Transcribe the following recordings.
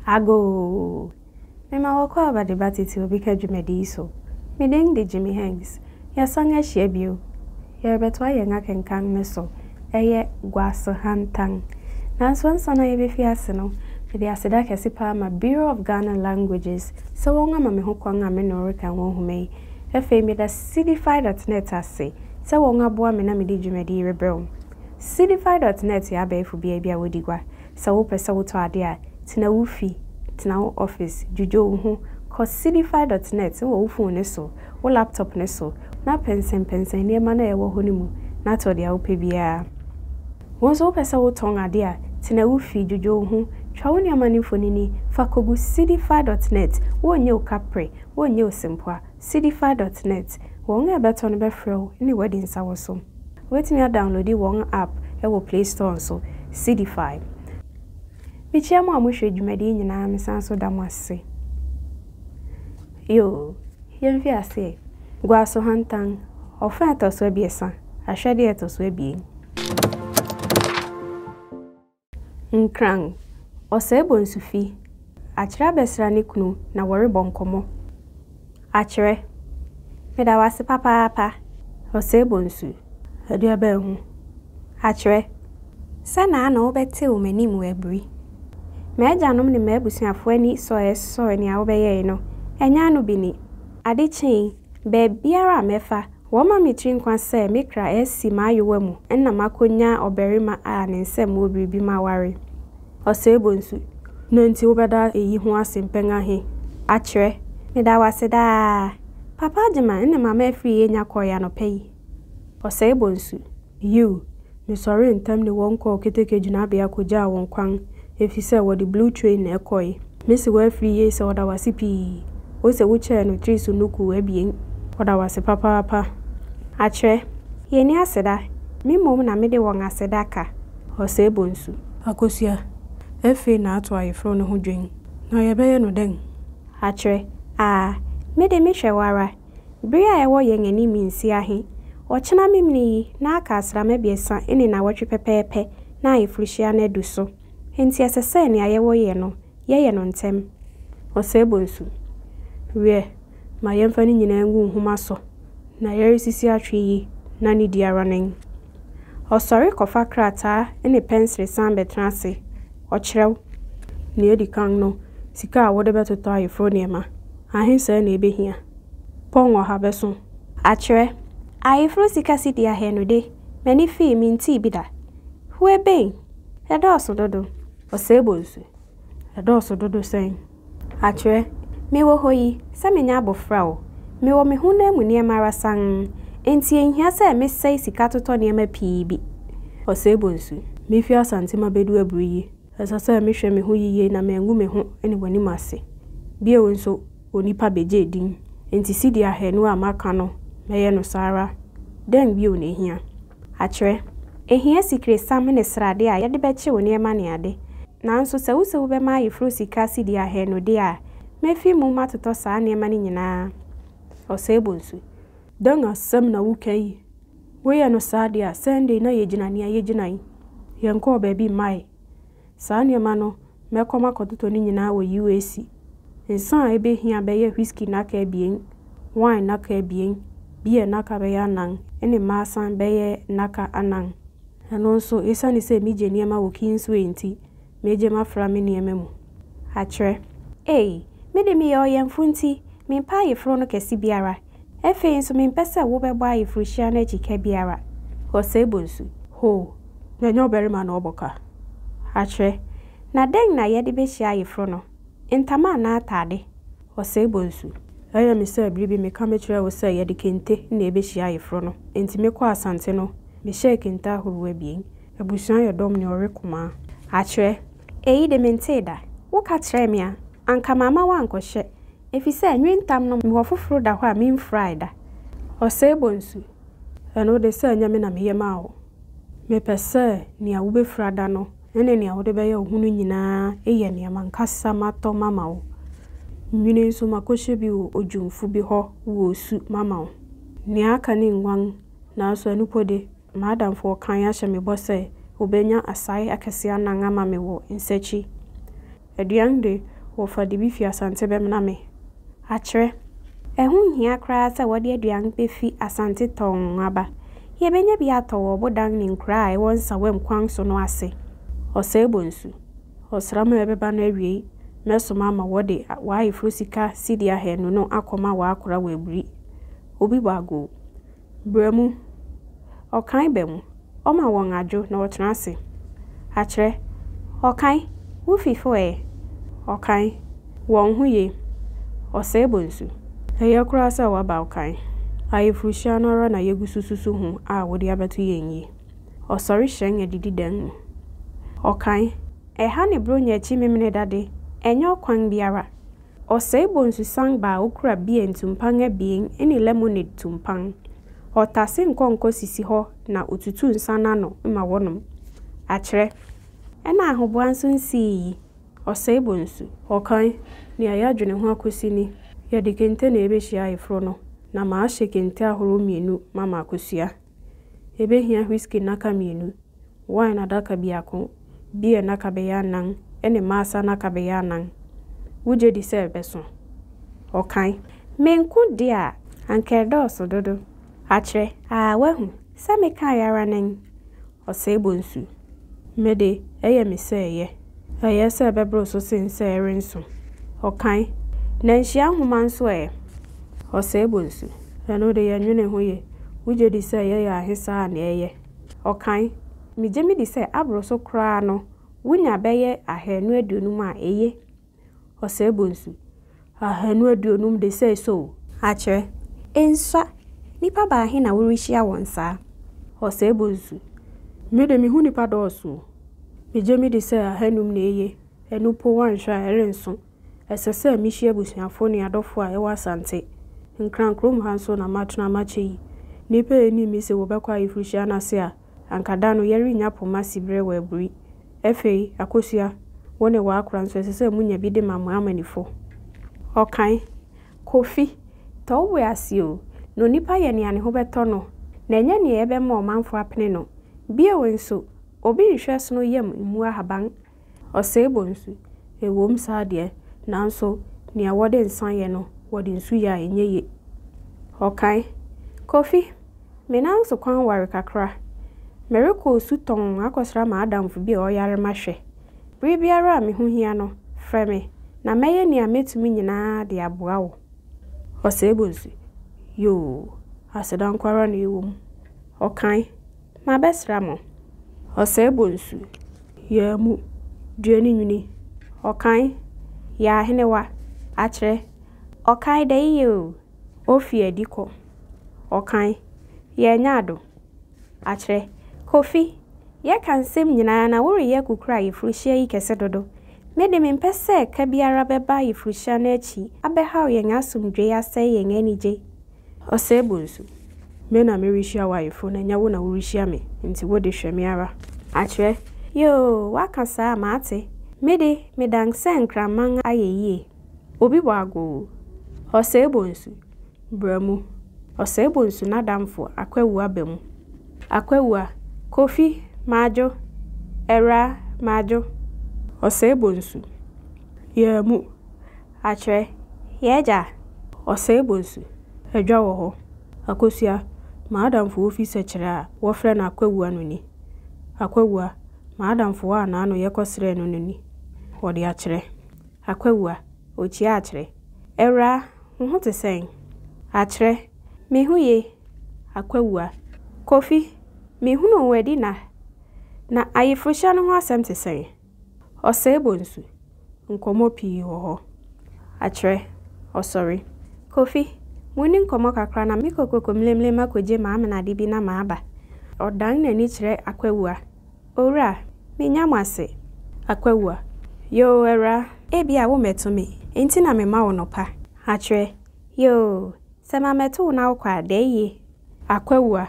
Ago. Mema wakwa aba debate ti obi ka dwumadi so. Me ding de Jimmy Hanks. Ya sanga hye bio. Ya betwa ye nga kenkan me so. Eye Guasohantan. Nanso nsana ye befi ase no. Me de aseda kese pa ma Bureau of Ghana Languages. So wonga ma me ho kwanga me no reka won humei. Efe me da cdfi.net ase. So wonga boa me na me de dwumadi rebrew. cdfi.net ya ba efu bia bia wodigwa. So wo pese wo to ade a tina wufi tina wo office jujo ho ko cdfi.net wo phone ne so wo laptop ne so na pensen ne ma na ye wo honimu na to dia wo pe bia wo so pese wo ton ade a tina wufi jujo ho twa wo ne ma ni fonini fa kogu cdfi.net wo nye okapre wo nye osimpoa cdfi.net wo nga beto no be frɛ ni wedding sawo so wetimi a download one app e wo Play Store so cdfi. Bichia mo amuhwe dwumadi nyina mesanso da mo ase. Yo, yemfi ase. Guasohantan, ofa atoso biesa, ahwede atoso abie. Nkrang, osebo nsufi. Achira besra ne kunu na worebo nkomo. Achire. Meda wase papa. Osebo nsu. Ade aba hu. Achire. Sana na obete o manim wabri. Mejanom ni mebusuafo ani so ni a wobeye no enya no bi ni ade chen be biara mefa wo ma metri nkwa se mekra esi mayowa mu enna makonya oberima a ne nsem obribi ma ware osebo nsu no nti wobeda eyi ho asempeng ahe akire me da waseda papa jema enna mama afri yenya koya no pei osebo nsu you me sorry ntam ne wonko keteke juna bia koja won kwan efise wo the blue train na ekoi mesi wa free ye se oda wase pi o se wo che no tri so nuku abien oda wase papa achre ye ni aseda mi mom na me de won aseda ka o se bonsu akosia efe na ato ayefro no ho dwen na ye beye no den achre me de me hwewara bri a ewo ye ngani mi nsi ahe o chena mimni na aka asra mabiesa ene na wotwe pepepe na ayefruhia na du so enti asese ni ayewo ye no ntem osebo nsu we ma yemfa ni nyina ngu nhuma so na yerisisi atwe yi na ni diara nen osori kofa krata ene pencil sambe transe ochrew ni edi kan no sika awode betoto ayefro niema ahensa na ebehia pon oha beso achre ayefro sika sidi ahe no de mani fi mi nti bida huebe edoso dodo osebo nsu edoso dodo sen achre me wo hoyi se menya abofra o me wo me hu na mu ne mara san enti enhia se me sei sika toto ne ma pii bi osebo nsu me fi asante ma bedu abruyi esasa me hwe me hu yiye na me ngu me hu ene wani mase bie wo nso onipa beje din enti sidi ahenu amaka no meye no sara den bi o ne hia achre ehia sikre sam ne srade a yede beche wo ne ma ne ade nanso se wo be ma yefro sika sidi ahenu de a mefi mu matoto saa ne ma ne nyina osebo nsu dan asem na wukai we ya no sade a Sunday na yegina ne yeginai yenko baby mai saa ne ma no mekoma kototo ne nyina wo UAC ensan ebe hia be ye whisky na ka ebien wine na ka ebien bia na ka be ya nan ene masan be ye na ka anan eno nso esani se mi je niema wo kinso enti meje mafra me niema mu achre me de mi yo yemfunti me pa yefro no kesi biara efe nso me mpese wo be gba yefro hia na chike biara osebo nsu ho na nyo berima na oboka achre na den na ye de be hia yefro no entama na atade osebo nsu aya me se bribi me ka me kire wo se ye de kente na ebe hia yefro no enti me kwa asante no me shake nta huru abien abusuan ye dom ne orekoma achre de menteda wo ka kire me a anka mama wa ankohye efise nwintam no me wofoforo da ho a me fried osebo nsu eno de se anya me na me ye ma wo me pese ni a wo be frada no ene ni a wo de be ye ohunu nyina eye ni amankasa mato mama wo nwine nso makohye bi wo odwumfu bi ho wo su mama wo ni aka ni nwan na so anupode madam for kan ya hye me bose obenya asai akese ananga ma me wo nsechi aduan de wo fa de bi fi asante bem na me akere ehun hia kra sa wo de aduan be fi asante ton aba ye benya bi atowo bodan ni nkra e won sa wem kwan so no ase osebonsu osrama ebeba na awie mesoma ma wo de wa ifrosika sidi ahenu no akoma wa akora wa ebri obi bago bremu okan bemu oma won ajo na wotena ase akere okan wo fifo okan won huye osebonsu eye kura sa wa ba okan ayefrushia no na yegusususu hu a wo de abeto yenyi osori hyen edidi dan okan ha ne bronya chi memene dade enye okwan biara osebonsu sang ba okura bie ntumpan abien eni lemonade tumpan otase nkonko sisi ho na otutu nsana no ma wonum akere ena ahoboanso nsi osebonsu okan ni ayadwene ho akosi ni ya de kente na ebehia ifro no na ma ahye kente ahoro mienu mama akosua ebehia whisky naka mienu wine adaka biako bie naka beyanan ene masa naka beyanan wuje di se beso okan menku dia ankedo so dodo akere wahu sa me kan yara nen osebonsu mede eye me se eye se bebro so sense erenso okan na nhia homa nso osebonsu eno de yanwene hoye wuje di se ye ya hisa na eye okan mije mi di se abro so kra no wunya beye ahenu aduonum a eye osebonsu ahenu aduonum de se so akere ensa nipa ba he na worihia wonsa osebonsu mede mi hu nipa doso mije mi di se ahenum na eye enu po wanhwa erenso esese mi hia busuafo ne adofo a ewa sante nkrankrom hanso na matuna machi nipa eni mi se wo bekwa ifrushia na se a ankada no yeri nya poma sibre wa aburi efei akosua wone wa akura nso esese munya bi de mamu amanifo okan kofi to we asio no nipa ye ne ane ho beto no na enya ne ebe ma omanfo apene no bie wenso obi nhweso no yam mu ahaban osebonsu ewom saade nanso ni awode nsan ye no wode nsu ya enyeye okan kofi menanso kwan ware kakra mereko suton akosra ma adamfo bi oyare mahwe bribiara me hu hia no freme na meye ni ametumi nyina de aboa wo osebonsu yo asedan kwara na ewom okan ma besra mo osebonsu ya mu duani nwini okan ya henewa akere okan de yo ofie diko okan ya nyado akere kofi ye kan sem nyina na wori ye kukura ifrushia yi kese dodo mede mempese ka biara beba ifrushia na achi abeha ye ngasumdwe ya se ye nganije osebonsu me na merishia wa ifo na nyawo na worishia me nti wode hweme ara akere yo wakasa mate mede medangse nkraman ayeye obi wago osebonsu bramu osebonsu na damfo akwawu abemu akwawu kofi majo era majo osebonsu yemu akere yeja osebonsu edwa wo ho akosua madamfo office kira wo frɛ na akwawu anoni akwawu madamfo wa na ano yekosre no noni wode akere akwawu ochi akere era ho te sen akere mehuye akwawu kofi mehunu wedi na ayefrushia no ho asem te sen osebonsu nkomo pii ho akere osori kofi muni nkomo kakra na mikokoko mlemle makoje ma amena de bi na ma aba odan na ni kire akwawu ora menya mwase akwawu yo era ebia wo metumi enti na me ma wo no pa akere yo sema metu na wo kwa deye akwawu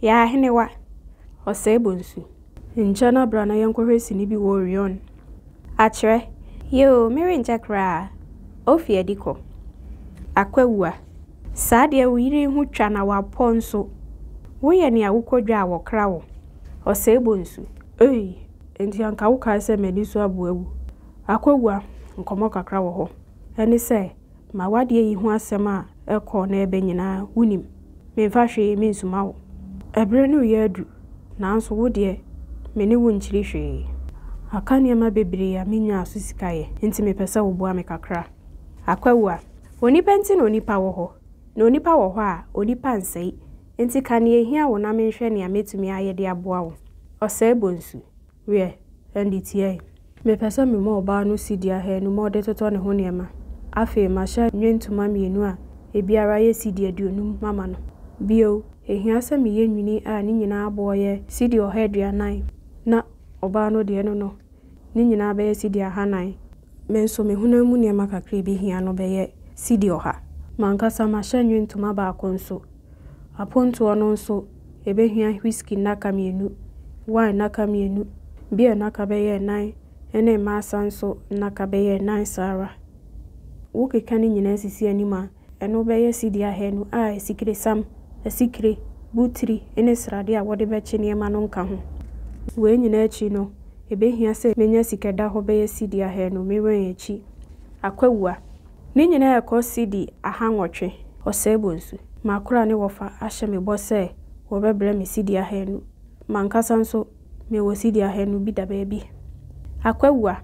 ya henewa osebonsu njana brana yankohwesi ni bi wo rion akere yo mere njakra ofie diko akwawu saade wiri hu twa na waponso wo ye ne awokodwa awokra wo osebonsu enti anka wo ka se mani so aboawu akwawu nkomo kakra wo ho ene se ma wade yi ho asem a ekọ na ebe nyina wunim me fa hwe me nsuma wo ebre no ye adu nanso wo de me ne wo nchiri hwe aka niema bebre ya menya aso sikaye nti me pesa wo bua me kakra akwawu a onipa nti na onipa wo ho na onipa wo ho a onipa nsei nti kan ye hia wo na me hwe ne ametumi aye de aboa wo ose bonsu we NDTA me pesa me mo ba no sidi ahe no mo de toto ne ho niema afi ma sha nwentuma mienu a ebiara ye sidi aduonum mama no bio ehia se me ye nwini a ni nyina abo ye sidi oheduanan na oba no de no ni nyina be ye sidi ahanan me nso me huna mu niema kakra bi hia no be ye sidi oha mankasa ma sha nwentuma ba akonso aponto ono nso ebe hia whisky naka mienu wine naka mienu beer naka be ye nan ene ma sanso naka be ye nan sara wo keka ni nyina sisi anima eno be ye sidi ahenu a sikire sam sikire butri ene srade a wode be chi niema no nka ho we nyina achi no ebe hia se menya sikeda ho be ye sidi ahenu mewen achi akwawua ni nyina yakọ sidi ahanwotwe osebonsu makura ne wofa ahye me bose wo bebre me sidi ahenu mankasa nso me wo sidi ahenu bi da baabi akwawua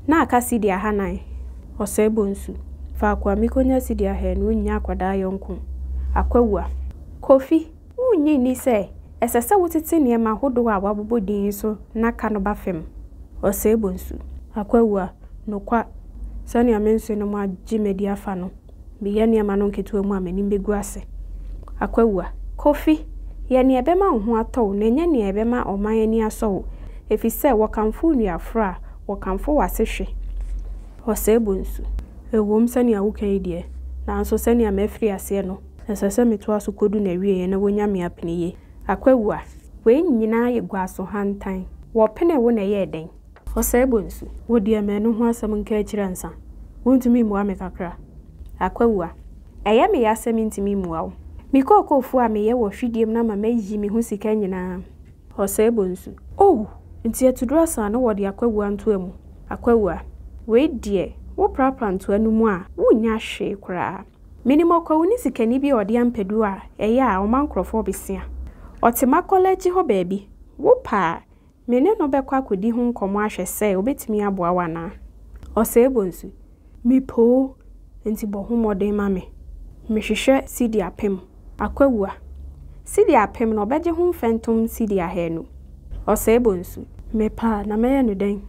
na aka sidi ahanan osebonsu fa kwa mikonya sidi ahenu nya akwada yonko akwawua kofi unyi ni se esese wotete niema hodo a wabobodin so na ka no bafem osebonsu akwawua no kwa sani amenso no ma jimedi afa no bi ye niema no nketu mu amanim begu ase akwawua kofi ye ne ebema ho atọ na nya ne ebema oman ani aso efise wokamfo nuafra wokamfo wasehwe osebonsu ewom sani awukan ide na anso sani amafri ase no esese meto aso kodu na wie na wonya me apeniye akwawua we nyina ye Guasohantan wo pene wo na ye den osebonsu wo de amenu ho asem nka akira nsa wontumi mu ame kakra akwawua eye me yasem ntimi mu awo mikokofu a me ye wo hwidiem na ma mayi me ho sika nyina osebonsu nti etudura sa na wo de akwawua nto amu akwawua we die wo prapra nto anu mu a wonya hwe kura minimo kwa uni sikani bi odi ampedu a eye a omankrofo besia otima college ho baabi wo pa mene no bekwa kodi ho nkomo ahwe se obetimi aboa wana osebonsu mipo enti bohu modern mame mehwehwe sidi apem akwawua sidi apem no beje ho mfentum sidi ahenu osebonsu mepa na meye no den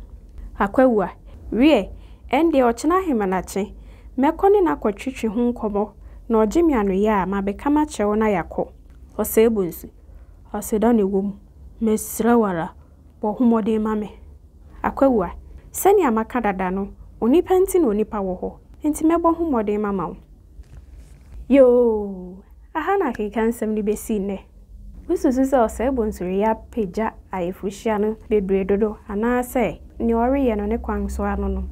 akwawua wie ende ochina hemanache mekoni na kwatwitwe ho nkomo na ogimi anoye a mabekama chewo na yakọ osebonsu aseda ne wom mesrawara bohumode mame akwawua sani amaka dada no onipa nti na onipa wo ho enti mebohumode mama wo yo ahana kekansem ni besi ne ususu se osebonsu ya peja ayefuhia no bebre dodo ana se ni oriye no ne kwanso ano no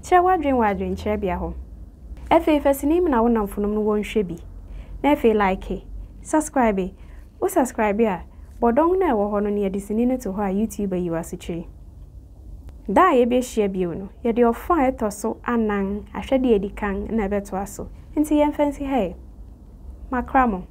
che wadwen che bia ho efe fasini na wona mfunom no wonhwe bi na efe like subscribe wo subscribe a bodon na ewo ho no ne yedisini ne to ho a YouTube yi wasechiri da ye be hia bio no ye de ofa etoso anan ahwede edikan na beto aso nti ye mfansi he makramo